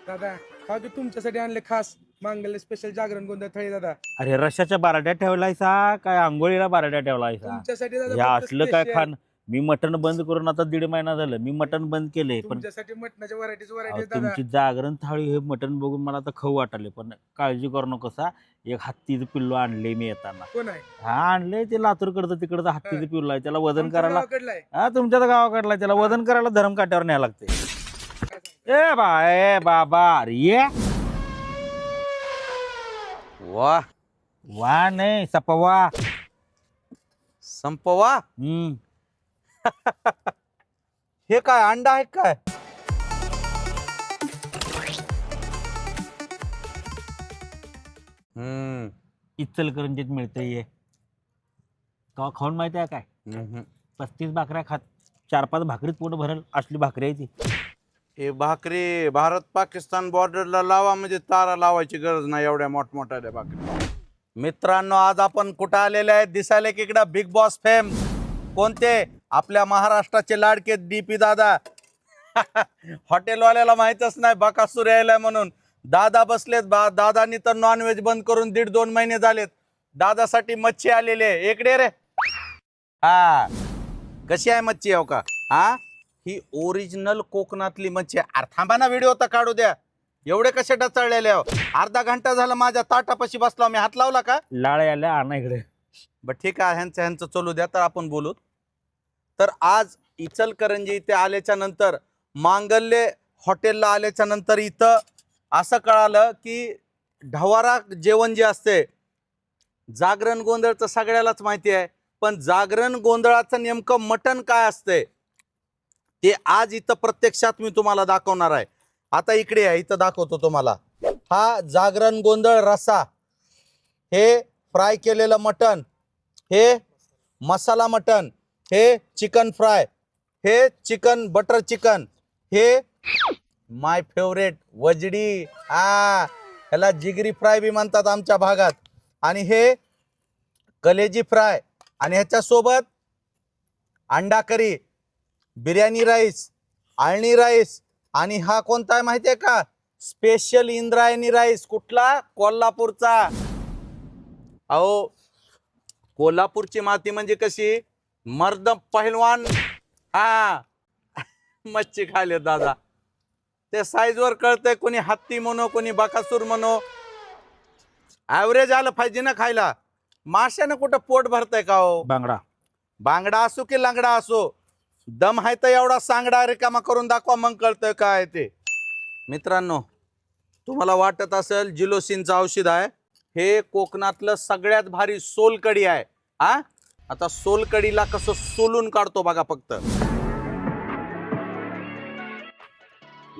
दादा हा की तुमच्यासाठी आणले खास मांगल्य स्पेशल जागरण गोंधळ थाळी दादा. अरे रश्याच्या बारड्या ठेवलायसा काय आंघोळीला बारड्या ठेवलायसा? तुमच्यासाठी हे दादा फक्त असलं काय special. खान? मी मटण बंद करून आता 1.5 महिना झालं. मी मटण बंद केले पण तुमच्यासाठी मटणाच्या व्हरायटीज अहो, व्हरायटीज दादा. तुमची जागरण थाळी हे मटण बघून मला आता खाऊ वाटले. पण काळजी करू नकोसा. एक हत्तीचं पिल्लू आणले मी येताना. कोण आहे? हा आणले ते लातूरकडचं तिकडचं हत्तीचं पिल्लू आहे. त्याला वजन आमच्या करायला गावाकडलं आहे. हा तुमच्या तर गावाकडला त्याला वजन करायला धरम काट्यावर न्यायला लागते. काय सांगता? ए बाबा अरे ये वा वा नाही सपवा. संपवा. हे काय अंडा आहे काय? इचलकरंजीत मिळते ये का खाऊन माहिती आहे काय? 35 भाकऱ्या खात 4-5 भाकरीत पोट भरल असली भाकरी आहे ती. हे भाकरी भारत पाकिस्तान बॉर्डरला लावा म्हणजे तारा लावायची गरज नाही एवढ्या मोठमोठ्या भाकरी. मित्रांनो आज आपण कुठं आलेले आहेत? दिसायले की इकडं बिग बॉस फेम. कोणते? आपल्या महाराष्ट्राचे लाडके डीपी दादा. हॉटेलवाल्याला माहितच नाही बकासूर यायला म्हणून. दादा बसलेत दादानी तर नॉनव्हेज बंद करून 1.5-2 महिने झालेत. दादासाठी मच्छी आलेली आहे. इकडे रे. हा कशी आहे मच्छी हो का? हा ही ओरिजिनल कोकणातली मच्छी आहे. अरे थांबा ना व्हिडिओ तर काढू द्या. एवढे कसे डचाळलेले हो? अर्धा घंटा झाला माझ्या ताटापाशी बसला. मी हात लावला का? लाळ आल्या आणा इकडे. बर ठीक आहे ह्यांचं चलू द्या तर आपण बोलू. तर आज इचलकरंजी इथे आल्याच्या नंतर मांगल्य हॉटेलला आल्याच्या नंतर इथं असं कळालं की ढवारा जेवण जे असते जागरण गोंधळचं सगळ्यालाच माहिती आहे. पण जागरण गोंधळाचं नेमकं मटण काय असते ते आज इथं प्रत्यक्षात मी तुम्हाला दाखवणार आहे. आता इकडे आहे इथं दाखवतो तुम्हाला. हा जागरण गोंधळ रस्सा, हे फ्राय केलेलं मटण, हे मसाला मटण, हे चिकन फ्राय, हे chicken butter chicken, hey my favourite वजडी. ह्याला जिगरी फ्राय बी म्हणतात आमच्या भागात. आणि हे कलेजी फ्राय आणि ह्याच्यासोबत अंडा करी, बिर्याणी राईस, आळणी राईस आणि हा कोणता आहे माहिती आहे का? Special Indrayani rice. कुठला? कोल्हापूरचा. अहो कोल्हापूरची माती म्हणजे कशी? मर्द पहिलवान. हा मच्छी खाले दादा. ते साईजवर कळतंय. कोणी हत्ती म्हणो कोणी बकासूर म्हणो. ॲव्हरेज आलं पाहिजे ना खायला. माशानं कुठं पोट भरतंय का हो? बांगडा बांगडा असो की लंगडा असो, दम आहे तर एवढा सांगडा रिकामा करून दाखवा मग कळतंय काय ते. मित्रांनो तुम्हाला वाटत असेल जिलोसिनचं औषध आहे. हे कोकणातलं सगळ्यात भारी सोलकढी आहे. हा आता सोलकढीला कसं सोलून काढतो बघा फक्त.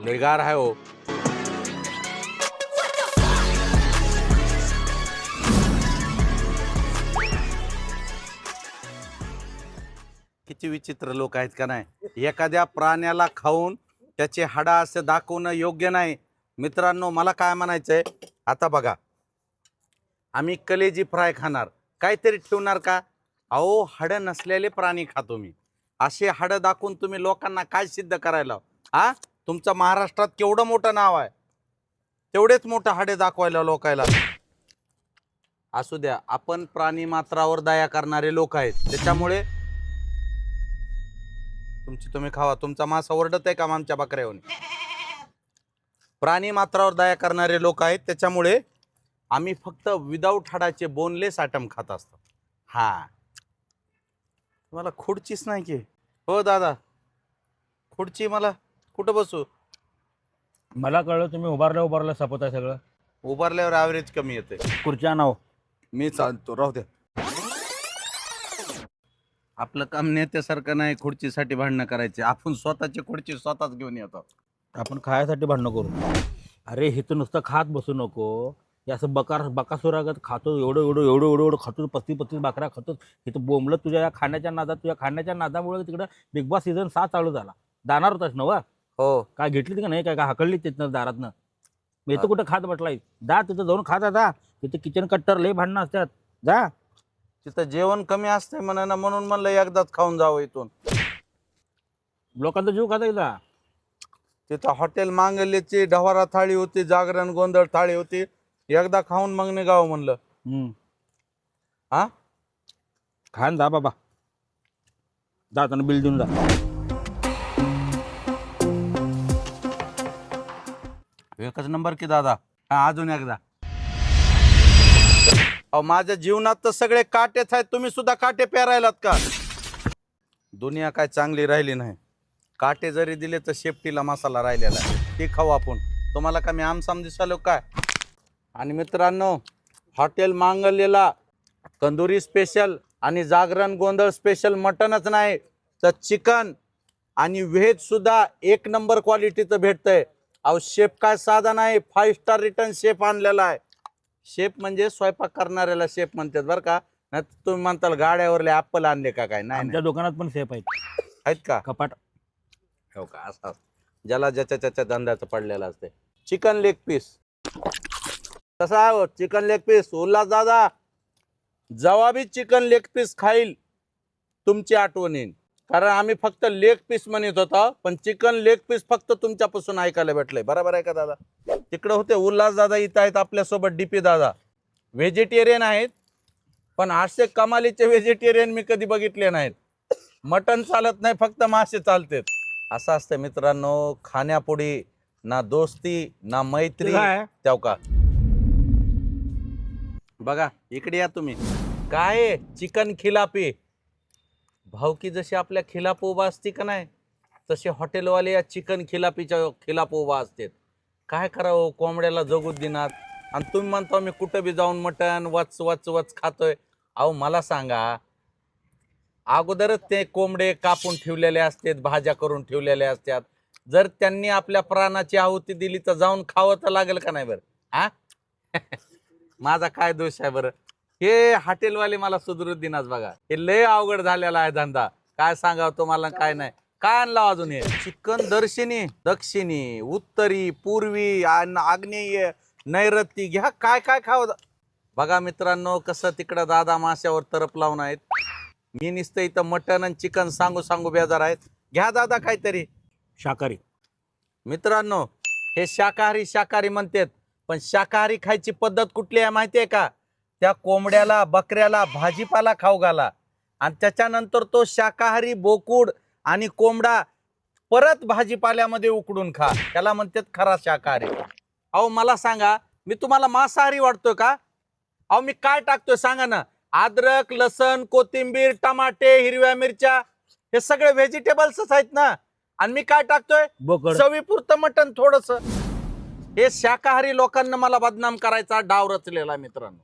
लेगार आहे हो. किती विचित्र लोक आहेत का नाही. एखाद्या प्राण्याला खाऊन त्याचे हाडा असं दाखवणं योग्य नाही. मित्रांनो मला काय म्हणायचंय, आता बघा आम्ही कलेजी फ्राय खाणार, काहीतरी ठेवणार का? अहो हाडं नसलेले प्राणी खातो मी. असे हाडं दाखवून तुम्ही लोकांना काय सिद्ध करायला? हा तुमचं महाराष्ट्रात केवढं मोठं नाव आहे, तेवढेच मोठं हाडे दाखवायला लोकायला. असू द्या, आपण प्राणी मात्रावर दया करणारे लोक आहेत त्याच्यामुळे तुमची तुम्ही खावा. तुमचा मासा ओरडत आहे का आमच्या बकऱ्याहून? प्राणी मात्रावर दया करणारे लोक आहेत त्याच्यामुळे आम्ही फक्त विदाऊट हाडाचे बोनलेस आयटम खात असतो. हा मला खुर्चीच नाही की हो दादा. खुर्ची मला कुठं बसू? मला कळलं तुम्ही उभारल्या सपत आहे सगळं. उभारल्यावर ॲव्हरेज कमी येते. खुर्च्या नाव मी चालतो राहू द्या. आपलं काम नेत्यासारखं नाही खुर्चीसाठी भांडणं करायचे. आपण स्वतःची खुर्ची स्वतःच घेऊन येतो. आपण खायसाठी भांडणं करू. अरे हे तर नुसतं खात बसू नको. हे असं बकासुरागत खातो. एवढं खातो. 35 भाकऱ्या खातो. हे तर बोंबलं तुझ्या या खाण्याच्या नादामुळे तिकडं बिग बॉस सीझन 7 चालू झाला. जाणार होतास ना वा? हो. काय घेतली का नाही? काय हाकलली तिथनं दारातनं? मी तर कुठं खात बसलाय. जा तिथं जाऊन खात आता. तिथे किचन कट्टर लय भांडणं असतात. जा. तिथं जेवण कमी असते म्हणा म्हणून म्हणलं एकदाच खाऊन जावं इथून. लोकांचा जीव खाता येईल. तिथं हॉटेल मांगल्याची ढवारा थाळी होती, जागरण गोंधळ थाळी होती. एकदा खाऊन मग निघावं म्हणलं. हा खान जा बाबा, जाताना बिल देऊन जा. एकच नंबर की दादा. हा अजून एकदा. अहो माझ्या जीवनात तर सगळे काटेच आहेत, तुम्ही सुद्धा काटे पेरायलात का? दुनिया काय चांगली राहिली नाही. काटे जरी दिले तर शेपटीला मसाला राहिलेला आहे, ते खाऊ आपण. तुम्हाला का मी आमसाम दिसालो काय? आणि मित्रांनो, हॉटेल मांगल्यला तंदुरी स्पेशल आणि जागरण गोंधळ स्पेशल मटनच नाही तर चिकन आणि व्हेज सुद्धा एक नंबर क्वालिटीचं भेटतंय. अहो शेफ काय साधा नाही, 5 स्टार रिटर्न शेफ आणलेला आहे. शेफ म्हणजे स्वयंपाक करणाऱ्याला शेफ म्हणतात बरं का. नाही तुम्ही म्हणताल गाड्यावरले ॲपल आणले का काय? नाही आमच्या दुकानात पण सेफ आहेत. आहेत का? कपाट. हो का? असं ज्याला ज्याच्या त्याच्या धंद्याचं पडलेलं असते. चिकन लेग पीस कसा आहे? चिकन लेग पीस उल्हास दादा जवाबी चिकन लेग पीस खाईल तुमची आठवण येईल. कारण आम्ही फक्त लेग पीस म्हणत होतो, पण चिकन लेग पीस फक्त तुमच्यापासून ऐकायला भेटलंय. बरोबर आहे का दादा? तिकडे होते उल्हास दादा, इथं आहेत आपल्यासोबत डीपी दादा. व्हेजिटेरियन आहेत, पण असे कमालीचे व्हेजिटेरियन मी कधी बघितले नाहीत. मटन चालत नाही, फक्त मासे चालतात. असं असतं मित्रांनो, खाण्यापुढे ना दोस्ती ना मैत्री. त्याव का बघा इकडे या तुम्ही. काय चिकन खिलापी भावकी जशी आपल्या खिलाप उभा असते का नाही, तसे हॉटेलवाले या चिकन खिलापीच्या खिलाप उभा असतात. काय करावं, कोंबड्याला जगू दिनात. आणि तुम्ही म्हणता मी कुठं बी जाऊन मटण वच वच वच खातोय. अहो मला सांगा, अगोदरच ते कोंबडे कापून ठेवलेले असतात, भाज्या करून ठेवलेल्या असतात. जर त्यांनी आपल्या प्राणाची आहुती दिली तर जाऊन खावं तर लागेल का नाही बरं? हा माझा काय दोष आहे बरं? हे हॉटेलवाले मला सुधरू दिनाच बघा. हे लय अवघड झालेला आहे धंदा. काय सांगावं तुम्हाला, काय नाही. काय आणलं अजून? हे चिकन दर्शिनी, दक्षिणी, उत्तरी, पूर्वी, आग्नेय, नैऋत्य, घ्या काय काय खावं. बघा मित्रांनो कसं तिकडं दादा माश्यावर तरफ लावून आहेत. मी नुसतं इथं मटन आणि चिकन सांगू सांगू बेजार आहेत. घ्या दादा काहीतरी. शाकाहारी मित्रांनो हे शाकाहारी म्हणतात, पण शाकाहारी खायची पद्धत कुठली आहे माहिती आहे का? त्या कोंबड्याला बकऱ्याला भाजीपाला खाऊ घाला आणि त्याच्यानंतर तो शाकाहारी बोकुड आणि कोंबडा परत भाजीपाल्यामध्ये उकडून खा. त्याला म्हणतात खरा शाकाहारी. अहो मला सांगा, मी तुम्हाला मांसाहारी वाटतोय का? अहो मी काय टाकतोय सांगा ना. अद्रक, लसण, कोथिंबीर, टमाटे, हिरव्या मिरच्या, हे सगळे व्हेजिटेबल्सच आहेत ना. आणि मी काय टाकतोय? बोकड. चवीपुरतं मटण थोडस. हे शाकाहारी लोकांना मला बदनाम करायचा डाव रचलेला मित्रांनो,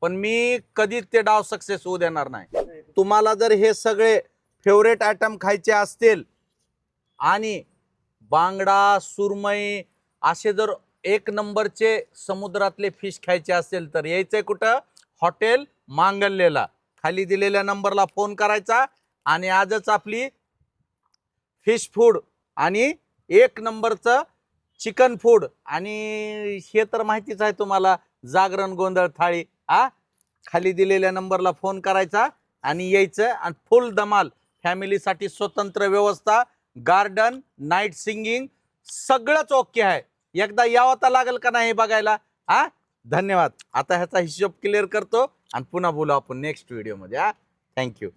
पण मी कधीच ते डाव सक्सेस होऊ देणार नाही. तुम्हाला जर हे सगळे फेवरेट आयटम खायचे असतील आणि बांगडा, सुरमई असे जर एक नंबरचे समुद्रातले फिश खायचे असेल तर यायचंय कुठं? हॉटेल मांगल्यला. खाली दिलेल्या नंबरला फोन करायचा आणि आजच आपली फिश फूड आणि एक नंबरचं चिकन फूड आणि हे तर माहितीच आहे तुम्हाला, जागरण गोंधळ थाळी. खाली दिलेल्या नंबरला फोन करायचा आणि यायचं. आणि फुल धमाल फॅमिलीसाठी स्वतंत्र व्यवस्था, गार्डन, नाईट सिंगिंग सगळंच ओके आहे. एकदा यावं तर लागेल का नाही बघायला. धन्यवाद. आता ह्याचा हिशोब क्लिअर करतो आणि पुन्हा बोलू आपण नेक्स्ट व्हिडिओमध्ये. थँक्यू.